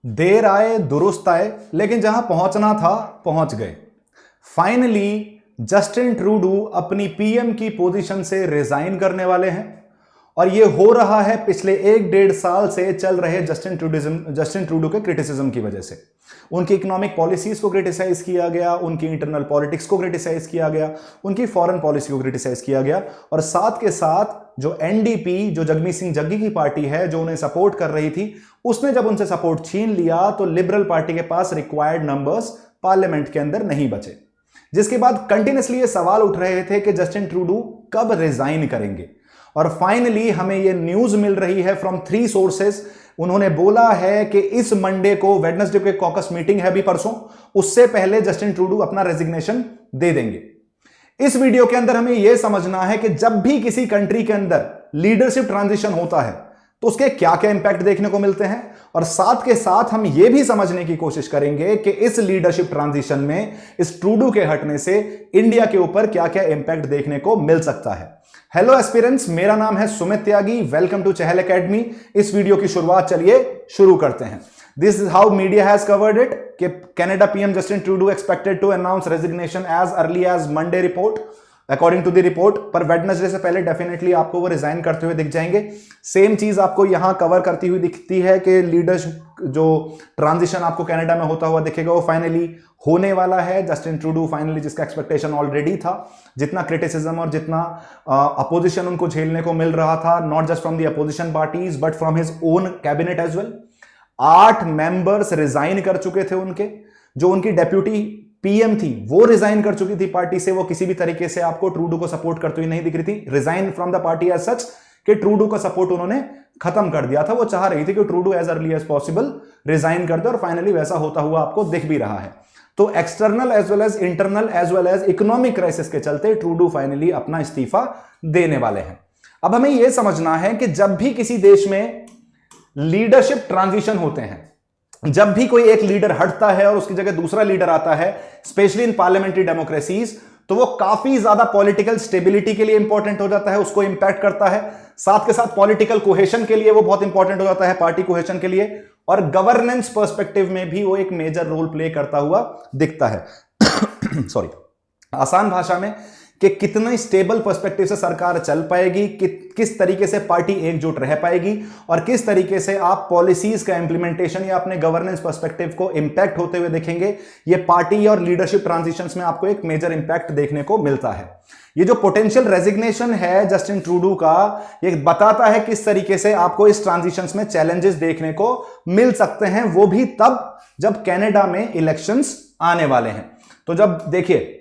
देर आए दुरुस्त आए, लेकिन जहां पहुंचना था पहुंच गए। फाइनली जस्टिन ट्रूडो अपनी पीएम की पोजीशन से रिजाइन करने वाले हैं और यह हो रहा है पिछले 1-1.5 साल से चल रहे जस्टिन ट्रूडो के क्रिटिसिज्म की वजह से। उनकी इकोनॉमिक पॉलिसीज को क्रिटिसाइज किया गया, उनकी इंटरनल पॉलिटिक्स को क्रिटिसाइज किया गया, उनकी फॉरेन पॉलिसी को क्रिटिसाइज किया गया और साथ के साथ जो एनडीपी, जो जगमीत सिंह जग्गी की पार्टी है, जो उन्हें सपोर्ट कर रही थी, उसने जब उनसे सपोर्ट छीन लिया तो लिबरल पार्टी के पास रिक्वायर्ड नंबर्स पार्लियामेंट के अंदर नहीं बचे। जिसके बाद कंटिन्यूसली ये सवाल उठ रहे थे कि जस्टिन ट्रूडो कब रिजाइन करेंगे और फाइनली हमें ये न्यूज मिल रही है फ्रॉम 3 सोर्सेस। उन्होंने बोला है कि इस मंडे को, वेडनेसडे को एक कॉकस मीटिंग है अभी परसों, उससे पहले जस्टिन ट्रूडो अपना रेजिग्नेशन दे देंगे। इस वीडियो के अंदर हमें यह समझना है कि जब भी किसी कंट्री के अंदर लीडरशिप ट्रांजिशन होता है तो उसके क्या क्या इंपैक्ट देखने को मिलते हैं और साथ के साथ हम यह भी समझने की कोशिश करेंगे कि इस लीडरशिप ट्रांजिशन में, इस ट्रूडो के हटने से इंडिया के ऊपर क्या क्या इंपैक्ट देखने को मिल सकता है। हेलो एस्पिरेंट्स, मेरा नाम है Sumit Tyagi, welcome to Chahal academy. इस वीडियो की शुरुआत चलिए शुरू करते हैं। This is how media has covered it कि Canada PM Justin Trudeau expected to announce resignation as early as Monday report, according to the report. पर वेडनेसडे से पहले डेफिनेटली आपको वो रिजाइन करते हुए दिख जाएंगे। सेम चीज आपको यहां कवर करती हुई दिखती है कि लीडरशिप जो ट्रांजिशन आपको कनाडा में होता हुआ दिखेगा वो फाइनली होने वाला है। जस्टिन ट्रूडो फाइनली, जिसका एक्सपेक्टेशन ऑलरेडी था, जितना क्रिटिसिज्म और जितना अपोजिशन उनको झेलने को मिल रहा था, not just from the opposition parties but from his own cabinet as well. 8 members resign कर चुके थे उनके। जो उनकी डेप्यूटी पीएम थी वो रिजाइन कर चुकी थी पार्टी से। वो किसी भी तरीके से आपको ट्रूडो को सपोर्ट करती हुई नहीं दिख रही थी। Resign from the party as such कि ट्रूडो का सपोर्ट उन्होंने खत्म कर दिया था। वो चाह रही थी कि Trudeau as early as possible resign कर दे और फाइनली वैसा होता हुआ आपको दिख भी रहा है। तो external as well as internal as well as economic crisis के चलते ट्रूडो फाइनली अपना इस्तीफा देने वाले हैं। अब हमें यह समझना है कि जब भी किसी देश में लीडरशिप ट्रांजिशन होते हैं, जब भी कोई एक लीडर हटता है और उसकी जगह दूसरा लीडर आता है, स्पेशली इन पार्लियामेंट्री डेमोक्रेसीज, तो वो काफी ज्यादा पॉलिटिकल स्टेबिलिटी के लिए इंपॉर्टेंट हो जाता है, उसको इंपैक्ट करता है। साथ के साथ पॉलिटिकल कोहेशन के लिए वो बहुत इंपॉर्टेंट हो जाता है, पार्टी कोहेशन के लिए, और गवर्नेंस पर्सपेक्टिव में भी वो एक मेजर रोल प्ले करता हुआ दिखता है। सॉरी, आसान भाषा में कि कितना स्टेबल पर्सपेक्टिव से सरकार चल पाएगी, किस तरीके से पार्टी एकजुट रह पाएगी और किस तरीके से आप पॉलिसीज का इंप्लीमेंटेशन या अपने गवर्नेंस पर्सपेक्टिव को इंपैक्ट होते हुए देखेंगे। ये पार्टी और लीडरशिप ट्रांजिशंस में आपको एक मेजर इंपैक्ट देखने को मिलता है। ये जो पोटेंशियल रेजिग्नेशन है जस्टिन ट्रूडो का, ये बताता है किस तरीके से आपको इस ट्रांजिशंस में चैलेंजेस देखने को मिल सकते हैं, वो भी तब जब कनाडा में इलेक्शंस आने वाले हैं। तो जब देखिए,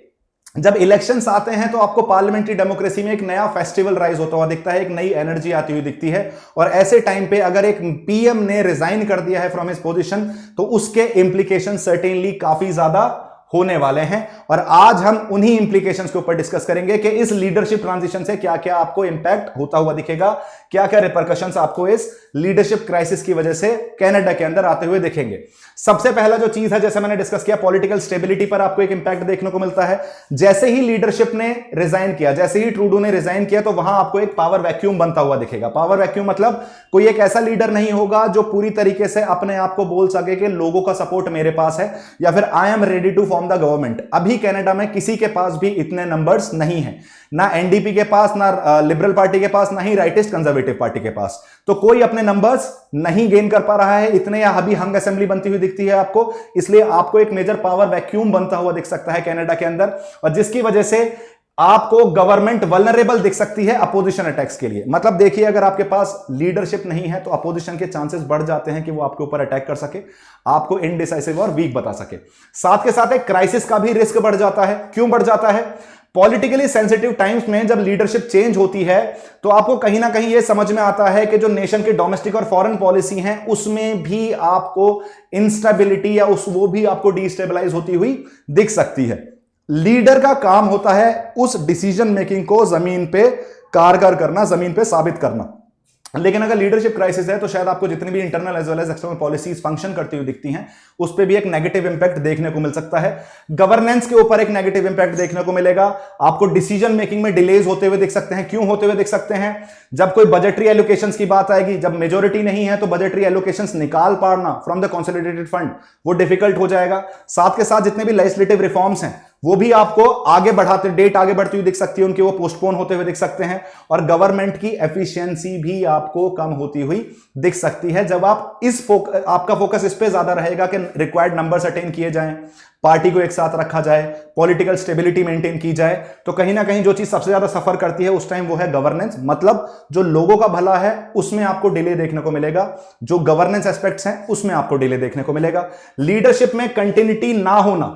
जब इलेक्शंस आते हैं तो आपको पार्लियामेंट्री डेमोक्रेसी में एक नया फेस्टिवल राइज होता हुआ दिखता है, एक नई एनर्जी आती हुई दिखती है। और ऐसे टाइम पे अगर एक पीएम ने रिजाइन कर दिया है फ्रॉम हिज पोजीशन तो उसके इंप्लीकेशन सर्टेनली काफी ज्यादा होने वाले हैं। और आज हम उन्हीं इंप्लीकेशंस के ऊपर डिस्कस करेंगे कि इस लीडरशिप ट्रांजिशन से क्या क्या आपको इंपैक्ट होता हुआ दिखेगा, क्या क्या रिपरकशंस आपको इस लीडरशिप क्राइसिस की वजह से कनाडा के अंदर आते हुए दिखेंगे। सबसे पहला जो चीज है, जैसे मैंने डिस्कस किया, पॉलिटिकल स्टेबिलिटी पर आपको एक इंपैक्ट देखने को मिलता है। जैसे ही लीडरशिप ने रिजाइन किया, जैसे ही ट्रूडो ने रिजाइन किया, तो वहां आपको एक पावर वैक्यूम बनता हुआ दिखेगा। पावर वैक्यूम मतलब कोई एक ऐसा लीडर नहीं होगा जो पूरी तरीके से अपने आप को बोल सके कि लोगों का सपोर्ट मेरे पास है या फिर I am ready to form the government. अभी कनाडा में किसी के पास भी इतने नंबर्स नहीं है, ना एनडीपी के पास, ना लिबरल पार्टी के पास, ना ही राइटिस्ट कंजर्वेटिव पार्टी के पास। तो कोई अपने नंबर्स नहीं गेन कर पा रहा है इतने, या अभी हंग असेंबली बनती हुई दिखती है आपको। इसलिए आपको एक मेजर पावर वैक्यूम बनता हुआ दिख सकता है कनाडा के अंदर, और जिसकी वजह से आपको गवर्नमेंट वल्नरेबल दिख सकती है अपोजिशन अटैक्स के लिए। मतलब देखिए, अगर आपके पास लीडरशिप नहीं है तो अपोजिशन के चांसेस बढ़ जाते हैं कि वो आपके ऊपर अटैक कर सके, आपको इनडिसाइसिव और वीक बता सके। साथ के साथ एक क्राइसिस का भी रिस्क बढ़ जाता है। क्यों बढ़ जाता है? पॉलिटिकली सेंसिटिव टाइम्स में जब लीडरशिप चेंज होती है तो आपको कहीं ना कहीं यह समझ में आता है कि जो नेशन की डोमेस्टिक और फॉरेन पॉलिसी है उसमें भी आपको इंस्टेबिलिटी या वो भी आपको डिस्टेबलाइज होती हुई दिख सकती है। लीडर का काम होता है उस डिसीजन मेकिंग को जमीन पे कारगर करना, जमीन पे साबित करना। लेकिन अगर लीडरशिप क्राइसिस है तो शायद आपको जितनी भी internal as well as external policies function करती हुई दिखती हैं उस पर भी एक नेगेटिव इंपैक्ट देखने को मिल सकता है। गवर्नेंस के ऊपर एक नेगेटिव इंपैक्ट देखने को मिलेगा। आपको डिसीजन मेकिंग में डिलेज होते हुए दिख सकते हैं। क्यों होते हुए दिख सकते हैं? जब कोई बजटरी एलोकेशंस की बात आएगी, जब मेजोरिटी नहीं है तो बजटरी एलोकेशंस निकाल पाना फ्रॉम द कंसोलिडेटेड फंड वो डिफिकल्ट हो जाएगा। साथ के साथ जितने भी लेजिस्लेटिव रिफॉर्म्स हैं वो भी आपको आगे बढ़ाते, डेट आगे बढ़ती हुई दिख सकती है उनके, वो पोस्टपोन होते हुए दिख सकते हैं। और गवर्नमेंट की एफिशिएंसी भी आपको कम होती हुई दिख सकती है जब आप आपका फोकस इस पे ज्यादा रहेगा कि रिक्वायर्ड नंबर्स अटेन किए जाएं, पार्टी को एक साथ रखा जाए, पॉलिटिकल स्टेबिलिटी मेंटेन की जाए। तो कहीं ना कहीं जो चीज सबसे ज्यादा सफर करती है उस टाइम वो है गवर्नेंस, मतलब जो लोगों का भला है उसमें आपको डिले देखने को मिलेगा, जो गवर्नेंस एस्पेक्ट्स हैं उसमें आपको डिले देखने को मिलेगा। लीडरशिप में कंटिन्यूटी ना होना,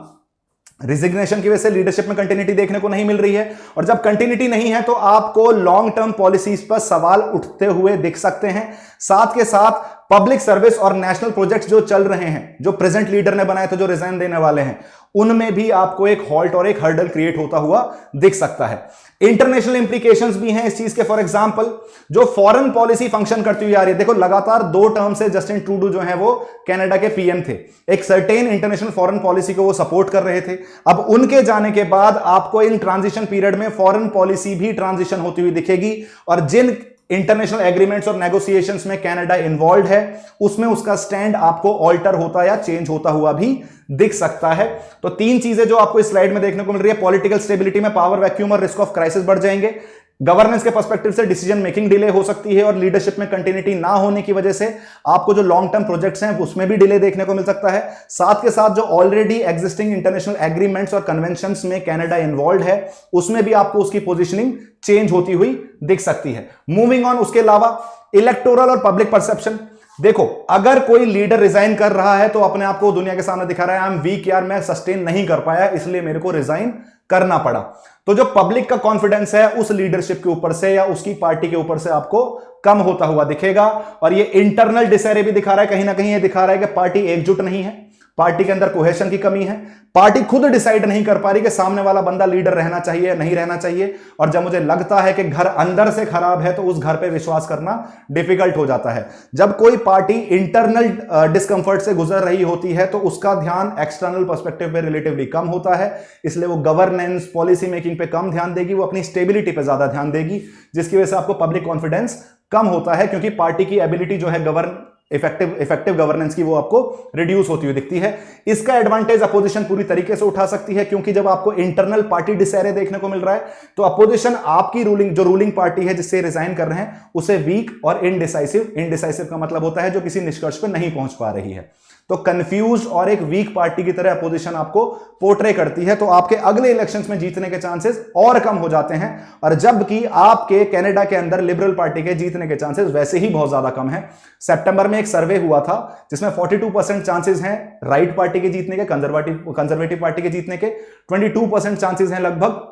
रिजिग्नेशन की वजह से लीडरशिप में कंटिन्यूटी देखने को नहीं मिल रही है, और जब कंटिन्यूटी नहीं है तो आपको लॉन्ग टर्म पॉलिसीज पर सवाल उठते हुए दिख सकते हैं। साथ के साथ पब्लिक सर्विस और नेशनल प्रोजेक्ट्स जो चल रहे हैं, जो प्रेजेंट लीडर ने बनाए थे, जो रिजाइन देने वाले हैं, उनमें भी आपको एक हॉल्ट और एक हर्डल क्रिएट होता हुआ दिख सकता है। इंटरनेशनल इंप्लीकेशंस भी हैं इस चीज के। फॉर एग्जांपल जो फॉरेन पॉलिसी फंक्शन करती हुई आ रही है, देखो लगातार 2 टर्म से जस्टिन ट्रूडो जो है वो कनाडा के पीएम थे, एक सर्टेन इंटरनेशनल फॉरेन पॉलिसी को वो सपोर्ट कर रहे थे। अब उनके जाने के बाद आपको इन ट्रांजिशन पीरियड में फॉरेन पॉलिसी भी ट्रांजिशन होती हुई दिखेगी, और जिन इंटरनेशनल एग्रीमेंट्स और नेगोशिएशंस में कनाडा इन्वॉल्व है उसमें उसका स्टैंड आपको ऑल्टर होता या चेंज होता हुआ भी दिख सकता है। तो 3 चीजें जो आपको इस स्लाइड में देखने को मिल रही है, पॉलिटिकल स्टेबिलिटी में पावर वैक्यूम और रिस्क ऑफ क्राइसिस बढ़ जाएंगे, गवर्नेंस के पर्सपेक्टिव से डिसीजन मेकिंग डिले हो सकती है, और लीडरशिप में कंटिन्यूटी ना होने की वजह से आपको जो लॉन्ग टर्म प्रोजेक्ट्स हैं उसमें भी डिले देखने को मिल सकता है। साथ के साथ जो ऑलरेडी एग्जिस्टिंग इंटरनेशनल एग्रीमेंट्स और कन्वेंशंस में कनाडा इन्वॉल्व है उसमें भी आपको उसकी पोजीशनिंग चेंज होती हुई दिख सकती है। मूविंग ऑन, उसके अलावा इलेक्टोरल और पब्लिक परसेप्शन। देखो अगर कोई लीडर रिजाइन कर रहा है तो अपने आप को दुनिया के सामने दिखा रहा है आई एम वीक, यार मैं सस्टेन नहीं कर पाया इसलिए मेरे को रिजाइन करना पड़ा। तो जो पब्लिक का कॉन्फिडेंस है उस लीडरशिप के ऊपर से या उसकी पार्टी के ऊपर से आपको कम होता हुआ दिखेगा, और ये इंटरनल डिसहैर्मनी भी दिखा रहा है, कहीं ना कहीं ये दिखा रहा है कि पार्टी एकजुट नहीं है, पार्टी के अंदर कोहेशन की कमी है, पार्टी खुद डिसाइड नहीं कर पा रही कि सामने वाला बंदा लीडर रहना चाहिए या नहीं रहना चाहिए। और जब मुझे लगता है कि घर अंदर से खराब है तो उस घर पे विश्वास करना डिफिकल्ट हो जाता है। जब कोई पार्टी इंटरनल डिस्कंफर्ट से गुजर रही होती है तो उसका ध्यान एक्सटर्नल पर्सपेक्टिव पे रिलेटिवली कम होता है, इसलिए वो गवर्नेंस पॉलिसी मेकिंग पे कम ध्यान देगी, वो अपनी स्टेबिलिटी पे ज्यादा ध्यान देगी, जिसकी वजह से आपको पब्लिक कॉन्फिडेंस कम होता है, क्योंकि पार्टी की एबिलिटी जो है गवर्न इफेक्टिव गवर्नेंस की वो आपको रिड्यूस होती हुई दिखती है। इसका एडवांटेज अपोजिशन पूरी तरीके से उठा सकती है, क्योंकि जब आपको इंटरनल पार्टी डिसहैर्मनी देखने को मिल रहा है तो अपोजिशन आपकी रूलिंग पार्टी है जिससे रिजाइन कर रहे हैं उसे वीक और इनडिसाइसिव का मतलब होता है जो किसी निष्कर्ष पर नहीं पहुंच पा रही है। तो कंफ्यूज और एक वीक पार्टी की तरह अपोजिशन आपको पोर्ट्रे करती है, तो आपके अगले इलेक्शंस में जीतने के चांसेस और कम हो जाते हैं, और जबकि आपके कनाडा के अंदर लिबरल पार्टी के जीतने के चांसेस वैसे ही बहुत ज्यादा कम है। सितंबर में एक सर्वे हुआ था जिसमें 42% चांसेस हैं राइट पार्टी के जीतने के, कंजर्वेटिव पार्टी के जीतने के, 22% चांसेस हैं लगभग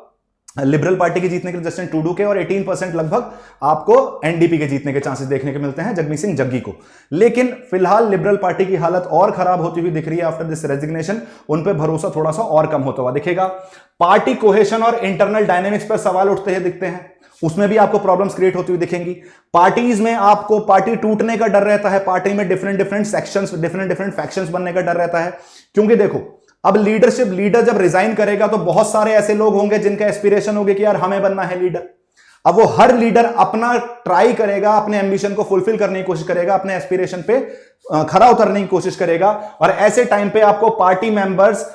लिबरल पार्टी के जीतने के जस्टिन ट्रूडो के, और 18% लगभग आपको एनडीपी के जीतने के चांसेस देखने को मिलते हैं जगमीत सिंह जग्गी को। लेकिन फिलहाल लिबरल पार्टी की हालत और खराब होती हुई दिख रही है आफ्टर दिस रेजिग्नेशन, उन पे भरोसा थोड़ा सा और कम होता हुआ दिखेगा। पार्टी कोहेशन और इंटरनल डायनेमिक्स पर सवाल उठते हुए दिखते हैं, उसमें भी आपको प्रॉब्लम्स क्रिएट होती हुई दिखेंगी। पार्टीज में आपको पार्टी टूटने का डर रहता है, पार्टी में डिफरेंट सेक्शंस, डिफरेंट फैक्शंस बनने का डर रहता है, क्योंकि देखो अब लीडर जब रिजाइन करेगा तो बहुत सारे ऐसे लोग होंगे जिनका एस्पिरेशन होगा कि यार हमें बनना है लीडर। अब वो हर लीडर अपना ट्राई करेगा, अपने एम्बिशन को फुलफिल करने की कोशिश करेगा, अपने एस्पिरेशन पे खरा उतरने की कोशिश करेगा, और ऐसे टाइम पे आपको पार्टी मेंबर्स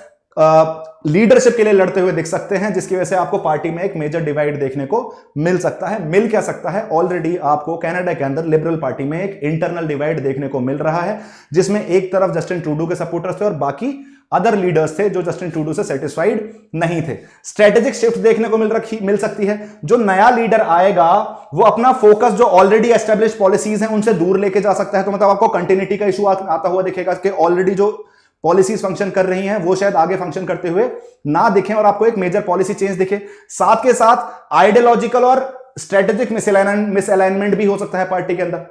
लीडरशिप के लिए लड़ते हुए दिख सकते हैं, जिसकी वजह से आपको पार्टी में एक मेजर डिवाइड देखने को मिल सकता है। मिल क्या सकता है, ऑलरेडी आपको कनाडा के अंदर लिबरल पार्टी में एक इंटरनल डिवाइड देखने को मिल रहा है, जिसमें एक तरफ जस्टिन ट्रूडो के सपोर्टर्स थे और बाकी अदर लीडर्स थे जो जस्टिन ट्रूडो से सेटिस्फाइड नहीं थे। स्ट्रेटेजिक शिफ्ट देखने को मिल सकती है। जो नया लीडर आएगा वो अपना फोकस जो ऑलरेडी एस्टेब्लिश पॉलिसीज हैं उनसे दूर लेके जा सकता है, तो मतलब आपको कंटिन्यूटी का इशू आता हुआ दिखेगा कि ऑलरेडी जो पॉलिसीज फंक्शन कर रही हैं वो शायद आगे फंक्शन करते हुए ना दिखें और आपको एक मेजर पॉलिसी चेंज दिखे। साथ के साथ आइडियोलॉजिकल और स्ट्रेटेजिक मिसअलाइनमेंट भी हो सकता है पार्टी के अंदर।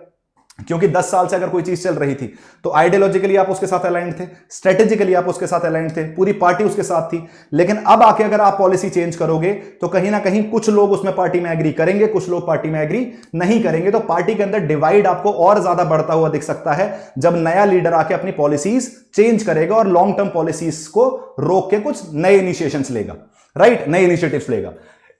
क्योंकि 10 साल से अगर कोई चीज चल रही थी तो आइडियोलॉजिकली आप उसके साथ अलाइंड थे, स्ट्रेटेजिकली आप उसके साथ अलाइंड थे, पूरी पार्टी उसके साथ थी। लेकिन अब आके अगर आप पॉलिसी चेंज करोगे तो कहीं ना कहीं कुछ लोग उसमें पार्टी में एग्री करेंगे, कुछ लोग पार्टी में एग्री नहीं करेंगे। तो पार्टी के अंदर डिवाइड आपको और ज्यादा बढ़ता हुआ दिख सकता है जब नया लीडर आके अपनी पॉलिसीज चेंज करेगा और लॉन्ग टर्म पॉलिसीज को रोक के कुछ नए इनिशिएशंस लेगा, राइट, नए इनिशिएटिव्स लेगा।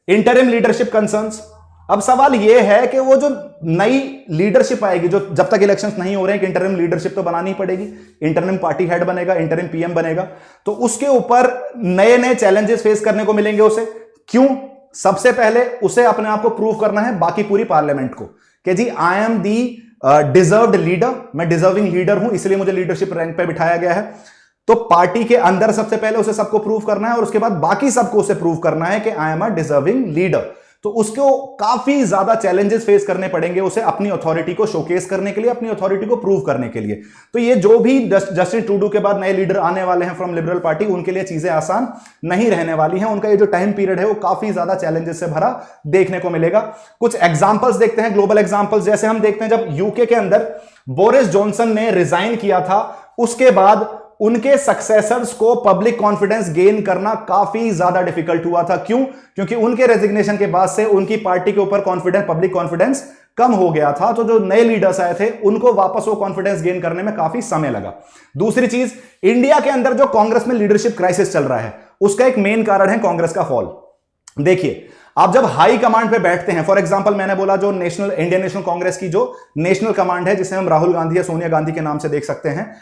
Interim leadership concerns. अब सवाल यह है कि वो जो नई लीडरशिप आएगी, जो जब तक इलेक्शंस नहीं हो रहे हैं, कि इंटरिम लीडरशिप तो बनानी पड़ेगी, इंटरिम पार्टी हेड बनेगा, इंटरिम पीएम बनेगा, तो उसके ऊपर नए नए चैलेंजेस फेस करने को मिलेंगे उसे। क्यों? सबसे पहले उसे अपने आप को प्रूव करना है बाकी पूरी पार्लियामेंट को कि जी I am the deserved leader, मैं डिजर्विंग लीडर हूं, इसलिए मुझे लीडरशिप रैंक पे बिठाया गया है। तो पार्टी के अंदर सबसे पहले उसे सबको प्रूव करना है और उसके बाद बाकी सबको उसे प्रूव करना है कि I am a deserving leader. तो उसको काफी ज्यादा चैलेंजेस फेस करने पड़ेंगे उसे अपनी अथॉरिटी को शोकेस करने के लिए, अपनी अथॉरिटी को प्रूव करने के लिए। तो ये जो भी जस्टिन ट्रूडो के बाद नए लीडर आने वाले हैं फ्रॉम लिबरल पार्टी, उनके लिए चीजें आसान नहीं रहने वाली हैं। उनका ये जो टाइम पीरियड है वो काफी ज्यादा चैलेंजेस से भरा देखने को मिलेगा। कुछ एग्जांपल्स देखते हैं, ग्लोबल एग्जांपल्स। जैसे हम देखते हैं जब यूके के अंदर बोरिस जॉनसन ने रिजाइन किया था, उसके बाद उनके सक्सेसर्स को पब्लिक कॉन्फिडेंस गेन करना काफी ज्यादा डिफिकल्ट हुआ था। क्यों? क्योंकि उनके रेजिग्नेशन के बाद से उनकी पार्टी के ऊपर कॉन्फिडेंस, पब्लिक कॉन्फिडेंस कम हो गया था। तो जो नए लीडर्स आए थे उनको वापस वो कॉन्फिडेंस गेन करने में काफी समय लगा। दूसरी चीज, इंडिया के अंदर जो कांग्रेस में लीडरशिप क्राइसिस चल रहा है, उसका एक मेन कारण है कांग्रेस का फॉल। देखिए, आप जब हाई कमांड पे बैठते हैं, फॉर एग्जांपल मैंने बोला जो इंडियन नेशनल कांग्रेस की जो नेशनल कमांड है, जिसे हम राहुल गांधी या सोनिया गांधी के नाम से देख सकते हैं,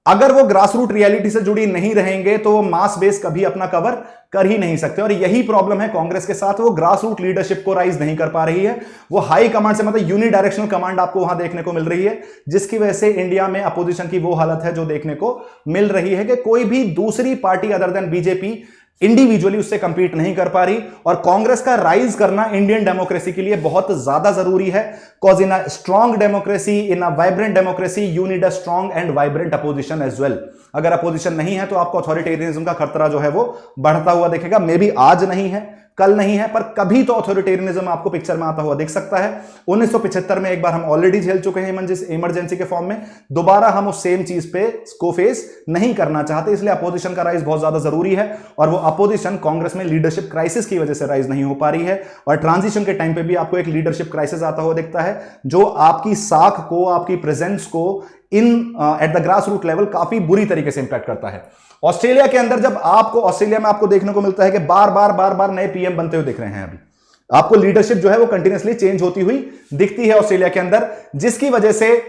अगर वो ग्रास रूट रियलिटी से जुड़ी नहीं रहेंगे तो वो मास बेस कभी अपना कवर कर ही नहीं सकते। और यही प्रॉब्लम है कांग्रेस के साथ, वो ग्रास रूट लीडरशिप को राइज नहीं कर पा रही है। वो हाई कमांड से, मतलब यूनिडायरेक्शनल कमांड आपको वहां देखने को मिल रही है, जिसकी वजह से इंडिया में अपोजिशन की वो हालत है जो देखने को मिल रही है कि कोई भी दूसरी party other than BJP individually उससे कंपीट नहीं कर पा रही। और कांग्रेस का राइज करना इंडियन डेमोक्रेसी के लिए बहुत ज्यादा जरूरी है। Cause in a strong democracy, in a vibrant democracy, you need a strong and vibrant opposition as well. अगर अपोजिशन नहीं है तो आपको अथॉरिटेरियनिज्म का खतरा जो है वो बढ़ता हुआ दिखेगा। मे बी आज नहीं है, कल नहीं है, पर कभी तो अथॉरिटेरियनिज्म आपको पिक्चर में आता हुआ दिख सकता है। 1975 में एक बार हम ऑलरेडी झेल चुके हैं इमरजेंसी के फॉर्म में, दोबारा हम उस सेम चीज पे को फेस नहीं करना चाहते। इसलिए अपोजिशन का राइज बहुत ज्यादा जरूरी है। और वो अपोजिशन कांग्रेस में लीडरशिप क्राइसिस की वजह से राइज नहीं हो पा रही है। और ट्रांजिशन के टाइम पे भी आपको एक लीडरशिप क्राइसिस आता हुआ दिखता है, जो आपकी साख को, आपकी प्रेजेंस को in at the grass root level काफी बुरी तरीके से इंपैक्ट करता है। ऑस्ट्रेलिया के अंदर जब ऑस्ट्रेलिया में आपको देखने को मिलता है कि बार बार नए पीएम बनते हुए दिख रहे हैं। अभी आपको लीडरशिप जो है वो कंटिन्यूअसली चेंज होती हुई दिखती है ऑस्ट्रेलिया के अंदर, जिसकी वजह से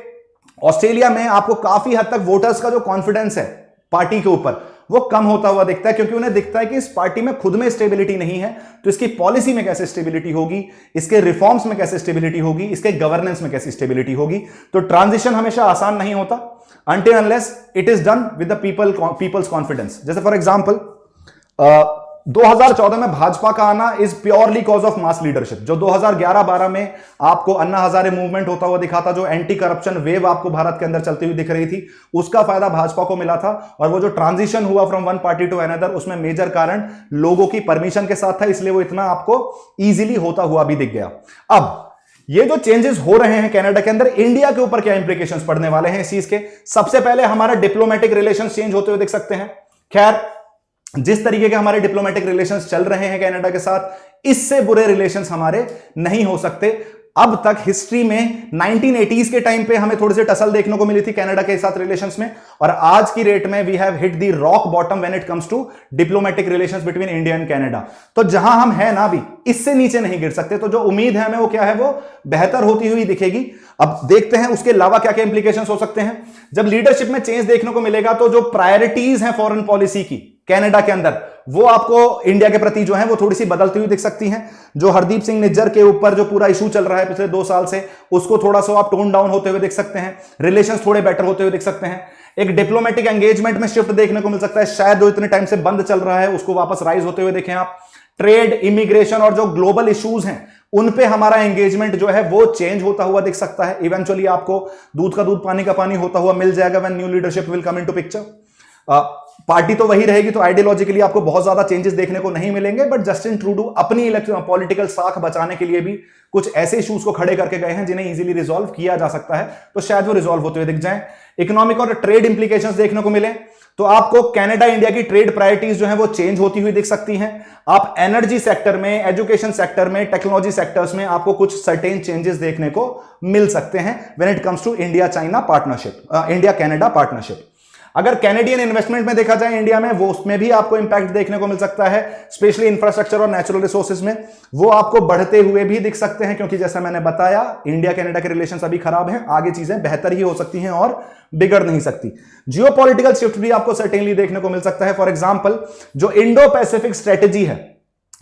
ऑस्ट्रेलिया में आपको काफी हद तक वोटर्स का जो कॉन्फिडेंस है पार्टी के ऊपर वो कम होता हुआ दिखता है। क्योंकि उन्हें दिखता है कि इस पार्टी में खुद में स्टेबिलिटी नहीं है, तो इसकी पॉलिसी में कैसे स्टेबिलिटी होगी, इसके रिफॉर्म्स में कैसे स्टेबिलिटी होगी, इसके गवर्नेंस में कैसी स्टेबिलिटी होगी। तो ट्रांजिशन हमेशा आसान नहीं होता until unless it is done with the people's confidence। जैसे फॉर एग्जांपल 2014 में भाजपा का आना is purely cause of mass leadership. जो 2011-12 में आपको अन्ना हजारे मूवमेंट होता हुआ दिखा था, जो एंटी करप्शन वेव आपको भारत के अंदर चलती हुई दिख रही थी, उसका फायदा भाजपा को मिला था। और वो जो ट्रांजिशन हुआ from one party to another, उसमें मेजर कारण लोगों की परमिशन के साथ था, इसलिए वो इतना आपको इजीली होता हुआ भी दिख गया। अब ये जो चेंजेस हो रहे हैं कनाडा के अंदर, इंडिया के ऊपर क्या इंप्लीकेशंस पड़ने वाले हैं इस चीज के? सबसे पहले हमारा डिप्लोमेटिक रिलेशंस चेंज होते हुए देख सकते हैं। खैर, जिस तरीके के हमारे डिप्लोमेटिक रिलेशंस चल रहे हैं कनाडा के साथ, इससे बुरे रिलेशंस हमारे नहीं हो सकते। अब तक हिस्ट्री में 1980s के टाइम पे हमें थोड़ी सी टसल देखने को मिली थी कनाडा के साथ रिलेशंस में, और आज की रेट में we have hit the rock bottom when it comes to diplomatic relations between India and Canada. तो जहां हम हैं ना, अभी इससे नीचे नहीं गिर सकते। तो जो उम्मीद है हमें वो क्या है, वो बेहतर होती हुई दिखेगी। अब देखते हैं उसके अलावा क्या क्या इंप्लीकेशंस हो सकते हैं। जब लीडरशिप में चेंज देखने को मिलेगा तो जो प्रायोरिटीज हैं फॉरेन पॉलिसी की कनाडा के अंदर, वो आपको इंडिया के प्रति जो है वो थोड़ी सी बदलती हुई दिख सकती हैं। जो हरदीप सिंह निज्जर के ऊपर जो पूरा इशू चल रहा है पिछले 2 साल से, उसको थोड़ा सा आप टोन डाउन होते हुए देख सकते हैं। रिलेशंस थोड़े बेटर होते हुए देख सकते हैं। एक डिप्लोमेटिक एंगेजमेंट में शिफ्ट देखने को मिल सकता है, शायद जो इतने टाइम से बंद चल रहा है उसको वापस राइज होते हुए देखें आप। ट्रेड, इमिग्रेशन और जो ग्लोबल इश्यूज हैं उन पे हमारा एंगेजमेंट जो है वो चेंज होता हुआ दिख सकता है। इवेंचुअली आपको दूध का दूध पानी का पानी होता हुआ मिल जाएगा when new leadership will come into picture. Party तो वही रहेगी, तो आइडियोलॉजिकली आपको बहुत ज्यादा चेंजेस देखने को नहीं मिलेंगे, बट जस्टिन ट्रूडो अपनी पॉलिटिकल साख बचाने के लिए भी कुछ ऐसे इश्यूज को खड़े करके गए हैं जिन्हें इजीली रिजॉल्व किया जा सकता है, तो शायद वो रिजॉल्व होते हुए दिख जाएं। इकोनॉमिक और ट्रेड इंप्लीकेशंस देखने को मिले तो आपको कनाडा इंडिया की ट्रेड प्रायोरिटीज जो है वो चेंज होती हुई दिख सकती हैं। आप एनर्जी सेक्टर में, एजुकेशन सेक्टर में, टेक्नोलॉजी सेक्टर्स में आपको कुछ सर्टेन चेंजेस देखने को मिल सकते हैं when it comes to India China partnership, India Canada partnership. अगर कैनेडियन इन्वेस्टमेंट में देखा जाए इंडिया में, वो उसमें भी आपको इंपैक्ट देखने को मिल सकता है, स्पेशली इंफ्रास्ट्रक्चर और नेचुरल रिसोर्सेज में वो आपको बढ़ते हुए भी दिख सकते हैं, क्योंकि जैसा मैंने बताया इंडिया कनाडा के रिलेशंस अभी खराब हैं, आगे चीजें बेहतर ही हो सकती हैं और बिगड़ नहीं सकती। जियोपॉलिटिकल शिफ्ट भी आपको सर्टेनली देखने को मिल सकता है। फॉर एग्जांपल जो इंडो पैसिफिक स्ट्रेटेजी है,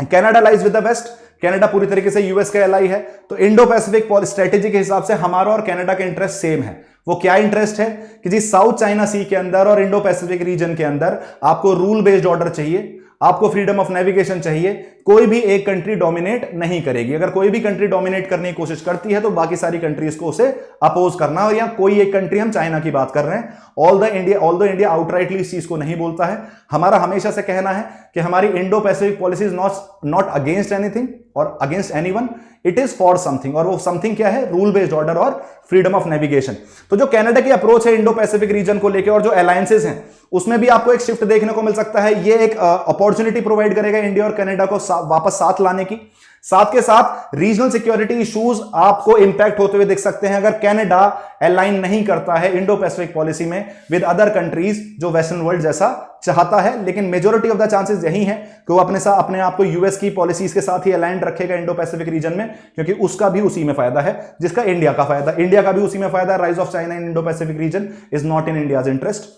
Canada lies with the West, Canada पूरी तरीके से यूएस का एलाई है, तो इंडो पैसिफिक स्ट्रेटेजी के हिसाब से हमारा और कनाडा का इंटरेस्ट सेम है। वो क्या इंटरेस्ट है कि जी साउथ चाइना सी के अंदर और इंडो पैसिफिक रीजन के अंदर आपको रूल बेस्ड ऑर्डर चाहिए, आपको फ्रीडम ऑफ नेविगेशन चाहिए, कोई भी एक कंट्री डोमिनेट नहीं करेगी। अगर कोई भी कंट्री डोमिनेट करने की कोशिश करती है तो बाकी सारी कंट्रीज को उसे अपोज करना। और यहां कोई एक कंट्री, हम चाइना की बात कर रहे हैं, ऑल द इंडिया आउटराइटली इस चीज को नहीं बोलता है। हमारा हमेशा से कहना है कि हमारी Indo Pacific policy is not against anything और against anyone, it is for something, और वो समथिंग क्या है? रूल बेस्ड ऑर्डर और फ्रीडम ऑफ नेविगेशन। तो जो कनाडा की अप्रोच है इंडो पैसिफिक रीजन को लेकर और जो अलायंसेस हैं उसमें भी आपको एक शिफ्ट देखने को मिल सकता है। ये एक अपॉर्चुनिटी प्रोवाइड करेगा इंडिया और कनाडा को वापस साथ लाने की। साथ के साथ रीजनल सिक्योरिटी इश्यूज आपको इंपैक्ट होते हुए दिख सकते हैं अगर कनाडा अलाइन नहीं करता है इंडो पैसिफिक पॉलिसी में विद अदर कंट्रीज जो वेस्टर्न वर्ल्ड जैसा चाहता है। लेकिन मेजॉरिटी ऑफ द चांसेस यही हैं कि वो अपने आप को यूएस की पॉलिसीज के साथ ही अलाइन रखेगा इंडो पैसिफिक रीजन में, क्योंकि उसका भी उसी में फायदा है जिसका इंडिया का फायदा, इंडिया का भी उसी में फायदा है। Rise of China in Indo Pacific region is not in India's interest.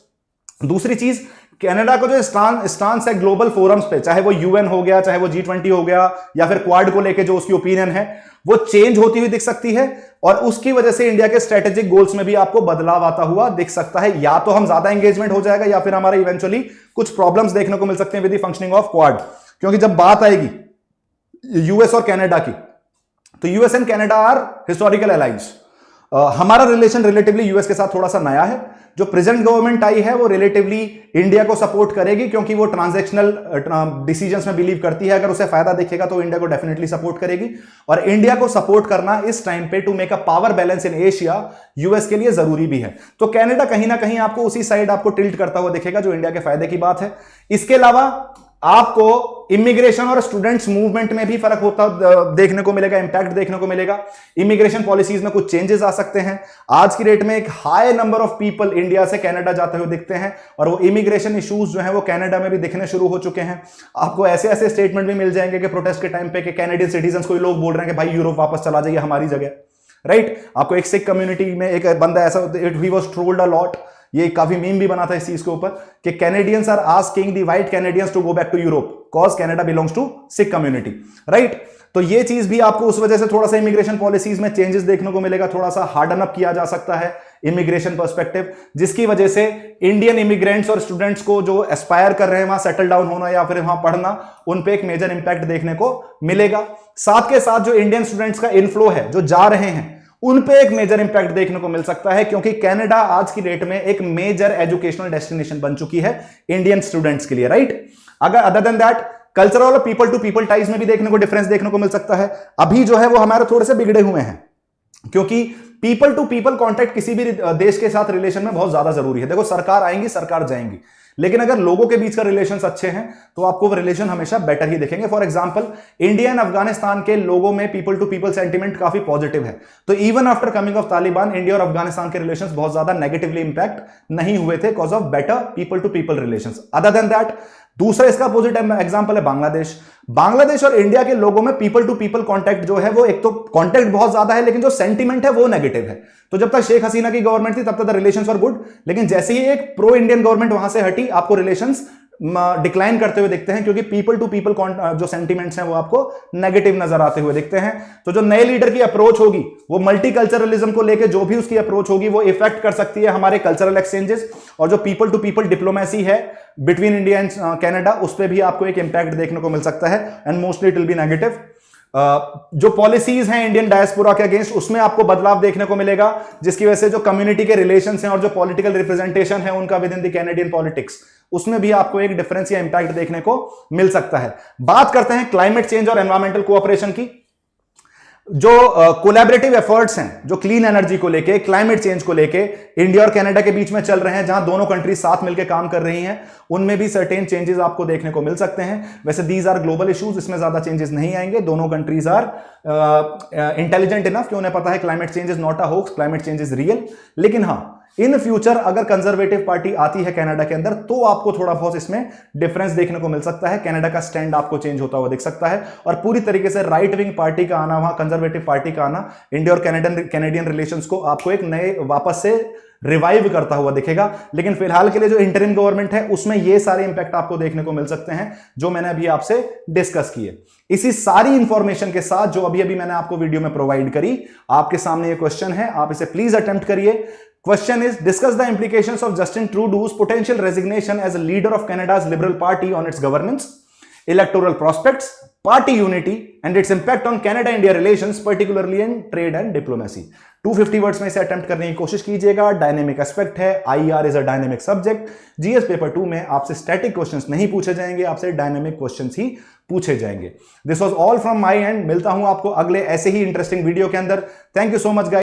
दूसरी चीज, कनाडा को जो स्टांस है ग्लोबल फोरम्स पे, चाहे वो यूएन हो गया, चाहे वो G20 हो गया, या फिर क्वाड को लेके जो उसकी ओपिनियन है, वो चेंज होती हुई दिख सकती है। और उसकी वजह से इंडिया के स्ट्रेटेजिक गोल्स में भी आपको बदलाव आता हुआ दिख सकता है। या तो हम ज्यादा एंगेजमेंट हो जाएगा या फिर हमारा इवेंचुअली कुछ प्रॉब्लम्स देखने को मिल सकते हैं with the functioning of Quad. क्योंकि जब बात आएगी यूएस और कनाडा की, तो US and Canada are historical allies. हमारा रिलेशन रिलेटिवली यूएस के साथ थोड़ा सा नया है। जो प्रेजेंट गवर्नमेंट आई है वो रिलेटिवली इंडिया को सपोर्ट करेगी, क्योंकि वो ट्रांजैक्शनल डिसीजंस में बिलीव करती है। अगर उसे फायदा दिखेगा तो इंडिया को डेफिनेटली सपोर्ट करेगी। और इंडिया को सपोर्ट करना इस टाइम पे to make a power balance in Asia US के लिए जरूरी भी है। तो कनाडा कहीं ना कहीं आपको उसी साइड आपको टिल्ट करता हुआ दिखेगा, जो इंडिया के फायदे की बात है। इसके अलावा आपको इमिग्रेशन और स्टूडेंट्स मूवमेंट में भी फर्क होता देखने को मिलेगा, इंपैक्ट देखने को मिलेगा। इमिग्रेशन पॉलिसीज में कुछ चेंजेस आ सकते हैं। आज की डेट में एक high number of people India से कनाडा जाते हुए दिखते हैं, और वो इमिग्रेशन इश्यूज जो हैं वो कनाडा में भी दिखने शुरू हो चुके हैं। आपको ऐसे ऐसे स्टेटमेंट भी मिल जाएंगे कि प्रोटेस्ट के टाइम पे कि कैनेडियन सिटीजन को लोग बोल रहे हैं कि भाई यूरोप वापस चला जाइए हमारी जगह, राइट। आपको एक सिख कम्युनिटी में एक बंदा ऐसा, he was trolled a lot, ये काफी मीम भी बना था इस चीज के ऊपर कि Canadians are asking the white Canadians to go back to Europe cause Canada belongs to Sikh community, right. तो ये चीज भी आपको उस वजह से थोड़ा सा इमिग्रेशन पॉलिसीज में चेंजेस देखने को मिलेगा, थोड़ा सा हार्डन अप किया जा सकता है इमिग्रेशन पर्सपेक्टिव, जिसकी वजह से इंडियन इमिग्रेंट्स और स्टूडेंट्स को जो एस्पायर कर रहे हैं वहां सेटल डाउन होना या फिर वहां पढ़ना, उन पे एक मेजर इंपैक्ट देखने को मिलेगा। साथ के साथ जो इंडियन स्टूडेंट्स का इनफ्लो है जो जा रहे हैं, उन पे एक मेजर इंपैक्ट देखने को मिल सकता है, क्योंकि कनाडा आज की डेट में एक मेजर एजुकेशनल डेस्टिनेशन बन चुकी है इंडियन स्टूडेंट्स के लिए, राइट। अगर अदर देन दैट कल्चरल और पीपल टू पीपल टाइज में भी देखने को डिफरेंस देखने को मिल सकता है। अभी जो है वो हमारे थोड़े से बिगड़े हुए हैं, क्योंकि पीपल टू पीपल कॉन्टैक्ट किसी भी देश के साथ रिलेशन में बहुत ज्यादा जरूरी है। देखो सरकार आएंगी, सरकार जाएंगी, लेकिन अगर लोगों के बीच का रिलेशंस अच्छे हैं तो आपको वो रिलेशन हमेशा बेटर ही दिखेंगे। For example India and Afghanistan के लोगों में पीपल टू पीपल सेंटीमेंट काफी पॉजिटिव है, तो even after coming of Taliban India और अफगानिस्तान के रिलेशंस बहुत ज्यादा नेगेटिवली इंपैक्ट नहीं हुए थे because of better people to people relations. Other than that दूसरा इसका अपोजिट एग्जांपल है बांग्लादेश और इंडिया के लोगों में पीपल टू पीपल कांटेक्ट जो है वो, एक तो कांटेक्ट बहुत ज्यादा है लेकिन जो सेंटीमेंट है वो नेगेटिव है। तो जब तक शेख हसीना की गवर्नमेंट थी तब तक रिलेशंस वर गुड, लेकिन जैसे ही एक प्रो इंडियन गवर्नमेंट वहां से हटी आपको रिलेशंस डिक्लाइन करते हुए दिखते हैं, क्योंकि पीपल टू पीपल जो सेंटीमेंट्स हैं वो आपको नेगेटिव नजर आते हुए दिखते हैं। तो जो नए लीडर की अप्रोच होगी वो मल्टीकल्चरलिज्म को लेकर जो भी उसकी अप्रोच होगी वो इफेक्ट कर सकती है हमारे कल्चरल एक्सचेंजेस, और जो पीपल टू पीपल डिप्लोमेसी है बिटवीन इंडिया एंड कनाडा उस पर भी आपको एक इंपैक्ट देखने को मिल सकता है, and mostly it will be negative. जो पॉलिसीज हैं इंडियन डायस्पोरा के अगेंस्ट, उसमें आपको बदलाव देखने को मिलेगा, जिसकी वजह से जो कम्युनिटी के रिलेशंस हैं और जो पॉलिटिकल रिप्रेजेंटेशन है उनका with in the Canadian politics, उसमें भी आपको एक डिफरेंस या इंपैक्ट देखने को मिल सकता है। बात करते हैं क्लाइमेट चेंज और एनवायरमेंटल कोऑपरेशन की। जो कोलैबोरेटिव एफर्ट्स हैं जो क्लीन एनर्जी को लेके, क्लाइमेट चेंज को लेके इंडिया और कनाडा के बीच में चल रहे हैं, जहां दोनों कंट्रीज साथ मिलकर काम कर रही हैं, उनमें भी सर्टेन चेंजेस आपको देखने को मिल सकते हैं। वैसे दीज आर ग्लोबल इश्यूज, इसमें ज्यादा चेंजेस नहीं आएंगे। दोनों कंट्रीज आर इंटेलिजेंट इनफ कि उन्हें पता है climate change is not a hoax, climate change is real. लेकिन हाँ, इन फ्यूचर अगर कंजर्वेटिव पार्टी आती है कनाडा के अंदर, तो आपको थोड़ा बहुत इसमें डिफरेंस देखने को मिल सकता है। कनाडा का स्टैंड आपको चेंज होता हुआ दिख सकता है, और पूरी तरीके से राइट विंग पार्टी का आना, वहां कंजर्वेटिव पार्टी का आना, इंडिया और कैनेडियन रिलेशंस को आपको एक नए वापस से रिवाइव करता हुआ दिखेगा। लेकिन फिलहाल के लिए जो इंटरिम गवर्नमेंट है, उसमें ये सारे इंपैक्ट आपको देखने को मिल सकते हैं जो मैंने अभी आपसे डिस्कस किए। इसी सारी इंफॉर्मेशन के साथ जो अभी मैंने आपको वीडियो में प्रोवाइड करी, आपके सामने ये क्वेश्चन है, आप इसे प्लीज अटेम्प्ट करिए। Question is, discuss the implications of Justin Trudeau's potential resignation as a leader of Canada's Liberal Party on its governance, electoral prospects, party unity, and its impact on Canada-India relations, particularly in trade and diplomacy. 250 words में इसे attempt करने की कोशिश कीजिएगा। Dynamic aspect है, IR is a dynamic subject. GS paper 2 में आपसे static questions नहीं पूछे जाएंगे, आपसे डायनेमिक क्वेश्चंस ही पूछे जाएंगे। This was all from my and. मिलता हूं आपको अगले ऐसे ही इंटरेस्टिंग वीडियो के अंदर। Thank you so much guys.